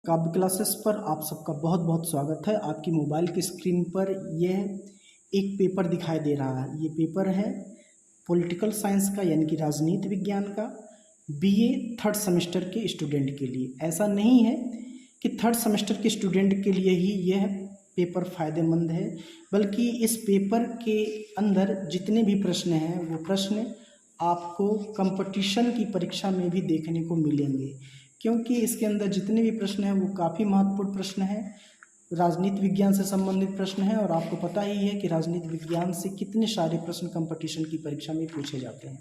काव्य क्लासेस पर आप सबका बहुत बहुत स्वागत है। आपकी मोबाइल की स्क्रीन पर यह एक पेपर दिखाई दे रहा है। ये पेपर है पॉलिटिकल साइंस का, यानी कि राजनीति विज्ञान का, बीए थर्ड सेमेस्टर के स्टूडेंट के लिए। ऐसा नहीं है कि थर्ड सेमेस्टर के स्टूडेंट के लिए ही यह पेपर फ़ायदेमंद है, बल्कि इस पेपर के अंदर जितने भी प्रश्न हैं वो प्रश्न आपको कंपटीशन की परीक्षा में भी देखने को मिलेंगे, क्योंकि इसके अंदर जितने भी प्रश्न हैं वो काफ़ी महत्वपूर्ण प्रश्न हैं, राजनीति विज्ञान से संबंधित प्रश्न हैं। और आपको पता ही है कि राजनीति विज्ञान से कितने सारे प्रश्न कंपटीशन की परीक्षा में पूछे जाते हैं।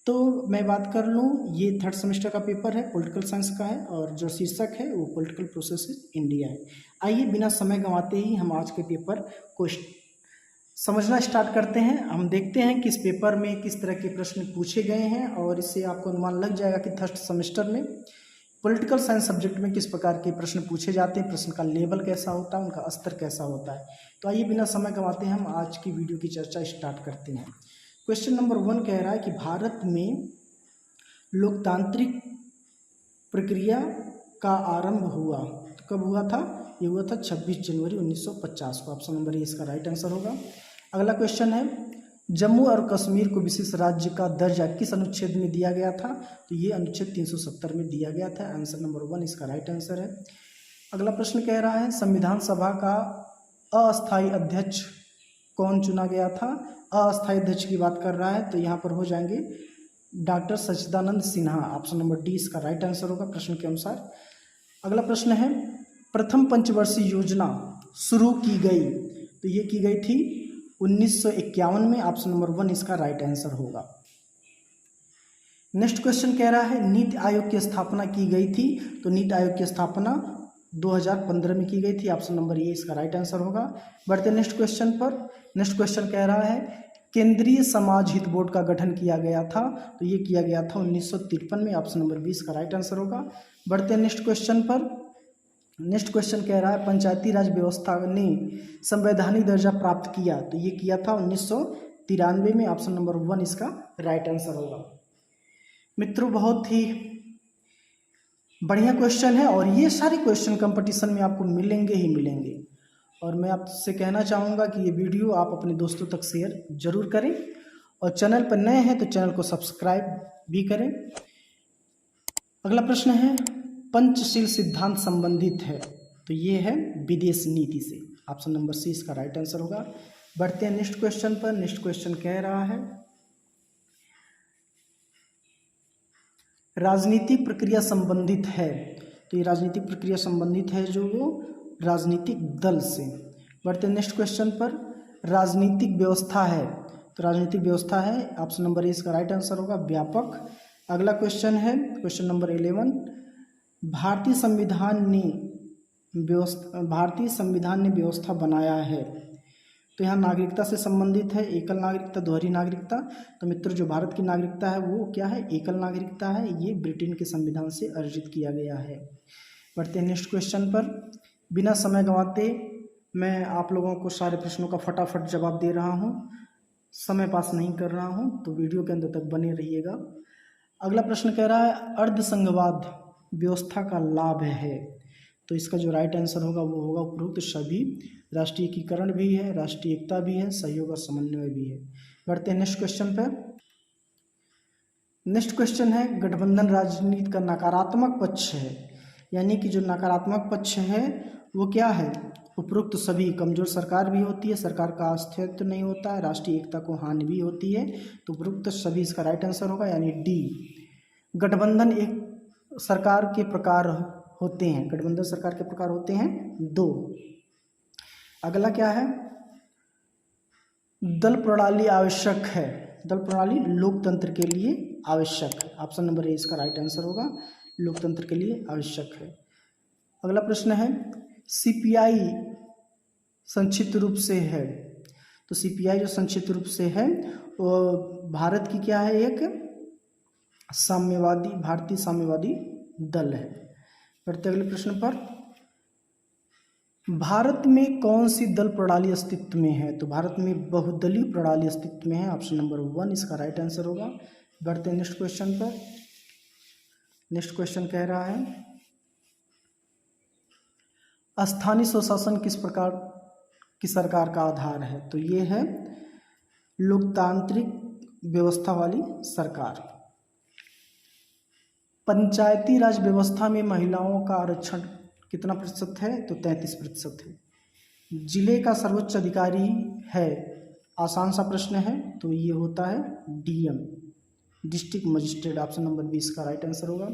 तो मैं बात कर लूँ, ये थर्ड सेमेस्टर का पेपर है, पॉलिटिकल साइंस का है, और जो शीर्षक है वो पॉलिटिकल प्रोसेस इंडिया है। आइए बिना समय गंवाते ही हम आज के पेपर को समझना स्टार्ट करते हैं। हम देखते हैं कि इस पेपर में किस तरह के प्रश्न पूछे गए हैं, और इससे आपको अनुमान लग जाएगा कि थर्ड सेमेस्टर में पॉलिटिकल साइंस सब्जेक्ट में किस प्रकार के प्रश्न पूछे जाते हैं, प्रश्न का लेवल कैसा होता है, उनका स्तर कैसा होता है। तो आइए बिना समय गंवाते हम आज की वीडियो की चर्चा स्टार्ट करते हैं। क्वेश्चन नंबर 1 कह रहा है कि भारत में लोकतांत्रिक प्रक्रिया का आरंभ हुआ, तो कब हुआ था? ये हुआ था 26 जनवरी 1950 को। ऑप्शन नंबर ए इसका राइट आंसर होगा। अगला क्वेश्चन है, जम्मू और कश्मीर को विशेष राज्य का दर्जा किस अनुच्छेद में दिया गया था? तो ये अनुच्छेद 370 में दिया गया था। आंसर नंबर 1 इसका राइट आंसर है। अगला प्रश्न कह रहा है, संविधान सभा का अस्थायी अध्यक्ष कौन चुना गया था? अस्थायी अध्यक्ष की बात कर रहा है, तो यहाँ पर हो जाएंगे डॉक्टर सच्चिदानंद सिन्हा। ऑप्शन नंबर डी इसका राइट आंसर होगा प्रश्न के अनुसार। अगला प्रश्न है, प्रथम पंचवर्षीय योजना शुरू की गई, तो ये की गई थी 1951 में। ऑप्शन नंबर 1 इसका राइट आंसर होगा। नेक्स्ट क्वेश्चन कह रहा है, नीति आयोग की स्थापना की गई थी, तो नीति आयोग की स्थापना 2015 में की गई थी। ऑप्शन नंबर ए इसका राइट आंसर होगा। बढ़ते नेक्स्ट क्वेश्चन पर। नेक्स्ट क्वेश्चन कह रहा है, केंद्रीय समाज हित बोर्ड का गठन किया गया था, तो ये किया गया था 1953 में। ऑप्शन नंबर 20 का राइट आंसर होगा। बढ़ते नेक्स्ट क्वेश्चन पर। नेक्स्ट क्वेश्चन कह रहा है, पंचायती राज व्यवस्था ने संवैधानिक दर्जा प्राप्त किया, तो ये किया था 1993 में। ऑप्शन नंबर 1 इसका राइट आंसर होगा। मित्रों, बहुत ही बढ़िया क्वेश्चन है, और ये सारे क्वेश्चन कंपटीशन में आपको मिलेंगे ही मिलेंगे। और मैं आपसे कहना चाहूँगा कि ये वीडियो आप अपने दोस्तों तक शेयर जरूर करें, और चैनल पर नए हैं तो चैनल को सब्सक्राइब भी करें। अगला प्रश्न है, पंचशील सिद्धांत संबंधित है, तो ये है विदेश नीति से। ऑप्शन नंबर सी इसका राइट आंसर होगा। बढ़ते हैं नेक्स्ट क्वेश्चन पर। नेक्स्ट क्वेश्चन कह रहा है, राजनीतिक प्रक्रिया संबंधित है, तो ये राजनीतिक प्रक्रिया संबंधित है जो वो राजनीतिक दल से। बढ़ते हैं नेक्स्ट क्वेश्चन पर। राजनीतिक व्यवस्था है, तो राजनीतिक व्यवस्था है। ऑप्शन नंबर ए इसका राइट आंसर होगा, व्यापक। अगला क्वेश्चन है क्वेश्चन नंबर 11, भारतीय संविधान ने व्यवस्था बनाया है, तो यहाँ नागरिकता से संबंधित है, एकल नागरिकता, दोहरी नागरिकता। तो मित्रों, जो भारत की नागरिकता है वो क्या है? एकल नागरिकता है। ये ब्रिटेन के संविधान से अर्जित किया गया है। बढ़ते हैं नेक्स्ट क्वेश्चन पर। बिना समय गंवाते मैं आप लोगों को सारे प्रश्नों का फटाफट जवाब दे रहा हूँ, समय पास नहीं कर रहा हूँ, तो वीडियो के अंत तक बने रहिएगा। अगला प्रश्न कह रहा है, अर्धसंघवाद व्यवस्था का लाभ है, तो इसका जो राइट आंसर होगा वो होगा उपरोक्त सभी। राष्ट्रीय एकीकरण भी है, राष्ट्रीय एकता भी है, सहयोग और समन्वय भी है। बढ़ते हैं नेक्स्ट क्वेश्चन पर। नेक्स्ट क्वेश्चन है, गठबंधन राजनीति का नकारात्मक पक्ष है, यानी कि जो नकारात्मक पक्ष है वो क्या है? उपरोक्त सभी। कमजोर सरकार भी होती है, सरकार का अस्तित्व नहीं होता है, राष्ट्रीय एकता को हानि भी होती है, तो उपरोक्त सभी इसका राइट आंसर होगा, यानी डी। गठबंधन एक सरकार के प्रकार होते हैं, गठबंधन सरकार के प्रकार होते हैं 2। अगला क्या है, दल प्रणाली आवश्यक है, दल प्रणाली लोकतंत्र के लिए आवश्यक है। ऑप्शन नंबर ए इसका राइट आंसर होगा, लोकतंत्र के लिए आवश्यक है। अगला प्रश्न है, सीपीआई संक्षिप्त रूप से है, तो सीपीआई जो संक्षिप्त रूप से है वो भारत की क्या है? एक भारतीय साम्यवादी दल है। बढ़ते अगले प्रश्न पर। भारत में कौन सी दल प्रणाली अस्तित्व में है? तो भारत में बहुदलीय प्रणाली अस्तित्व में है। ऑप्शन नंबर 1 इसका राइट आंसर होगा। बढ़ते हैं नेक्स्ट क्वेश्चन पर। नेक्स्ट क्वेश्चन कह रहा है, स्थानीय स्वशासन किस प्रकार की सरकार का आधार है? तो ये है लोकतांत्रिक व्यवस्था वाली सरकार। पंचायती राज व्यवस्था में महिलाओं का आरक्षण कितना प्रतिशत है? तो 33% है। जिले का सर्वोच्च अधिकारी है, आसान सा प्रश्न है, तो ये होता है DM, district magistrate. Option number 20 का राइट आंसर होगा।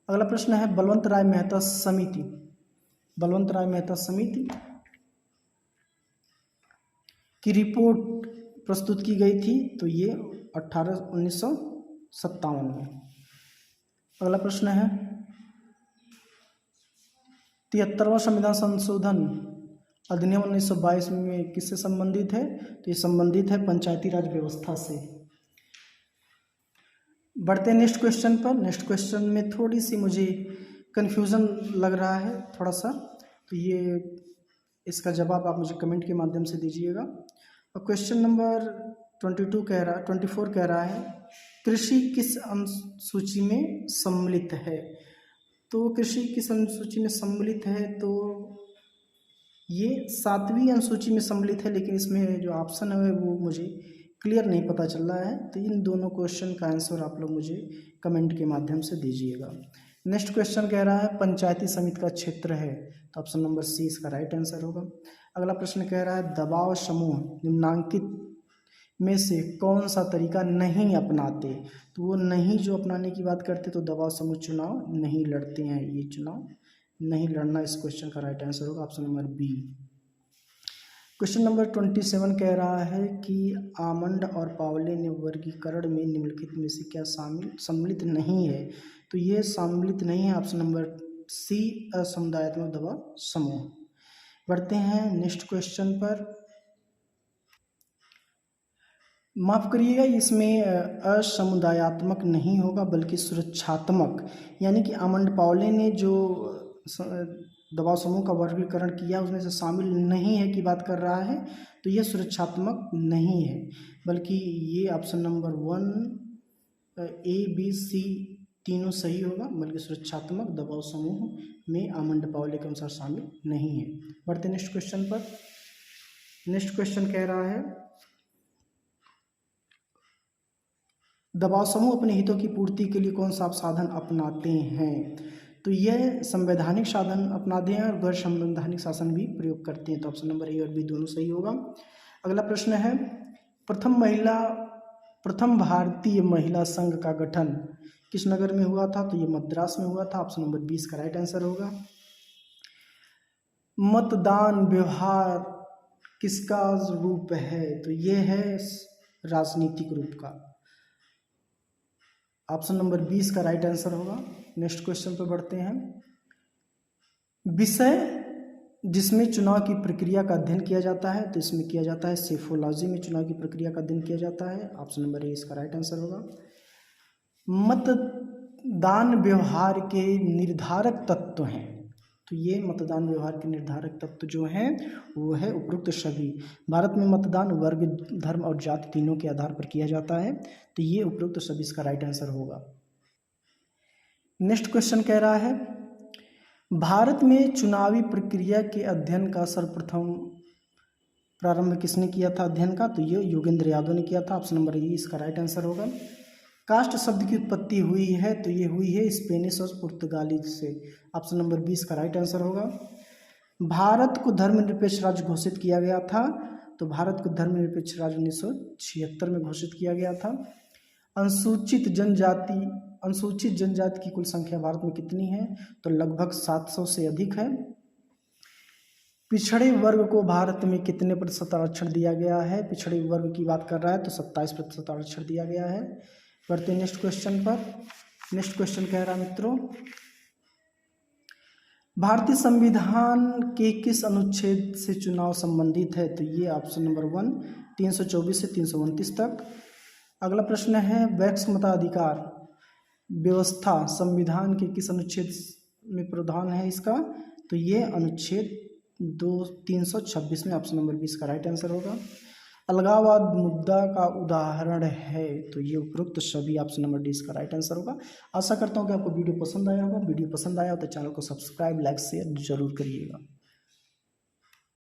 अगला प्रश्न है बलवंत राय मेहता समिति। बलवंत राय मेहता समिति की रिपोर्ट प्रस्तुत की गई थी, तो ये 1957 में। अगला प्रश्न है 73वां संविधान संशोधन अधिनियम 1922 में किससे संबंधित है? तो ये संबंधित है पंचायती राज व्यवस्था से। बढ़ते हैं नेक्स्ट क्वेश्चन पर। नेक्स्ट क्वेश्चन में थोड़ी सी मुझे कन्फ्यूज़न लग रहा है थोड़ा सा, तो ये इसका जवाब आप मुझे कमेंट के माध्यम से दीजिएगा। और क्वेश्चन नंबर 24 कह रहा है कृषि किस अनुसूची में सम्मिलित है? तो कृषि किस अनुसूची में सम्मिलित है? तो ये 7वीं अनुसूची में सम्मिलित है, लेकिन इसमें जो ऑप्शन है वो मुझे क्लियर नहीं पता चल रहा है। तो इन दोनों क्वेश्चन का आंसर आप लोग मुझे कमेंट के माध्यम से दीजिएगा। नेक्स्ट क्वेश्चन कह रहा है पंचायती समिति का क्षेत्र है, तो ऑप्शन नंबर सी इसका राइट आंसर होगा। अगला प्रश्न कह रहा है दबाव समूह निम्नांकित में से कौन सा तरीका नहीं अपनाते? तो वो नहीं जो अपनाने की बात करते, तो दबाव समूह चुनाव नहीं लड़ते हैं, ये चुनाव नहीं लड़ना इस क्वेश्चन का राइट आंसर होगा, option number B. Question number 27 कह रहा है कि आमंड और पावले ने वर्गीकरण में निम्नलिखित में से क्या सम्मिलित नहीं है? तो ये सम्मिलित नहीं है, ऑप्शन नंबर सी असमुदायात्मक दबाव समूह। बढ़ते हैं नेक्स्ट क्वेश्चन पर। माफ़ करिएगा, इसमें असमुदायात्मक नहीं होगा बल्कि सुरक्षात्मक, यानी कि आमंड पावले ने जो दबाव समूह का वर्गीकरण किया उसमें से शामिल नहीं है की बात कर रहा है, तो यह सुरक्षात्मक नहीं है, बल्कि ये option number 1 A B C तीनों सही होगा, बल्कि सुरक्षात्मक दबाव समूह में आमंड पावले के अनुसार शामिल नहीं है। बढ़ते नेक्स्ट क्वेश्चन पर। नेक्स्ट क्वेश्चन कह रहा है दबाव समूह अपने हितों की पूर्ति के लिए कौन सा साधन अपनाते हैं? तो यह संवैधानिक साधन अपनाते हैं और गैर संवैधानिक शासन भी प्रयोग करते हैं, तो ऑप्शन नंबर ए और बी दोनों सही होगा। अगला प्रश्न है प्रथम भारतीय महिला संघ का गठन किस नगर में हुआ था? तो ये मद्रास में हुआ था, ऑप्शन नंबर 20 का राइट आंसर होगा। मतदान व्यवहार किसका रूप है? तो ये है राजनीतिक रूप का, ऑप्शन नंबर 20 का राइट आंसर होगा। नेक्स्ट क्वेश्चन पर बढ़ते हैं। विषय जिसमें चुनाव की प्रक्रिया का अध्ययन किया जाता है, तो इसमें किया जाता है सेफोलॉजी में चुनाव की प्रक्रिया का अध्ययन किया जाता है, ऑप्शन नंबर ए इसका राइट आंसर होगा। मतदान व्यवहार के निर्धारक तत्व हैं, तो ये मतदान व्यवहार के निर्धारक तत्व जो हैं वो है उपरोक्त सभी। भारत में मतदान वर्ग, धर्म और जाति तीनों के आधार पर किया जाता है, तो ये उपरोक्त सभी इसका राइट आंसर होगा। नेक्स्ट क्वेश्चन कह रहा है भारत में चुनावी प्रक्रिया के अध्ययन का सर्वप्रथम प्रारंभ किसने किया था अध्ययन का? तो ये योगेंद्र यादव ने किया था, ऑप्शन नंबर ए इसका राइट आंसर होगा। कास्ट शब्द की उत्पत्ति हुई है, तो ये हुई है स्पेनिश और पुर्तगाली से, ऑप्शन नंबर 20 का राइट आंसर होगा। भारत को धर्मनिरपेक्ष राज्य घोषित किया गया था, तो भारत को धर्मनिरपेक्ष राज्य 1976 में घोषित किया गया था। अनुसूचित जनजाति की कुल संख्या भारत में कितनी है? तो लगभग 700 से अधिक है। पिछड़े वर्ग को भारत में कितने प्रतिशत आरक्षण दिया गया है? पिछड़े वर्ग की बात कर रहा है तो 27% आरक्षण दिया गया है। बढ़ते नेक्स्ट क्वेश्चन पर। नेक्स्ट क्वेश्चन कह रहा है मित्रों भारतीय संविधान के किस अनुच्छेद से चुनाव संबंधित है? तो ये ऑप्शन नंबर 1 324 से 329 तक। अगला प्रश्न है वैक्स मताधिकार व्यवस्था संविधान के किस अनुच्छेद में प्रावधान है इसका? तो ये अनुच्छेद 326 में, ऑप्शन नंबर 20 का राइट आंसर होगा। अलगाववाद मुद्दा का उदाहरण है। तो ये उपरोक्त सभी ऑप्शन नंबर डी इसका राइट आंसर होगा। आशा करता हूँ कि आपको वीडियो पसंद आया होगा। वीडियो पसंद आया हो तो चैनल को सब्सक्राइब, लाइक, शेयर जरूर करिएगा।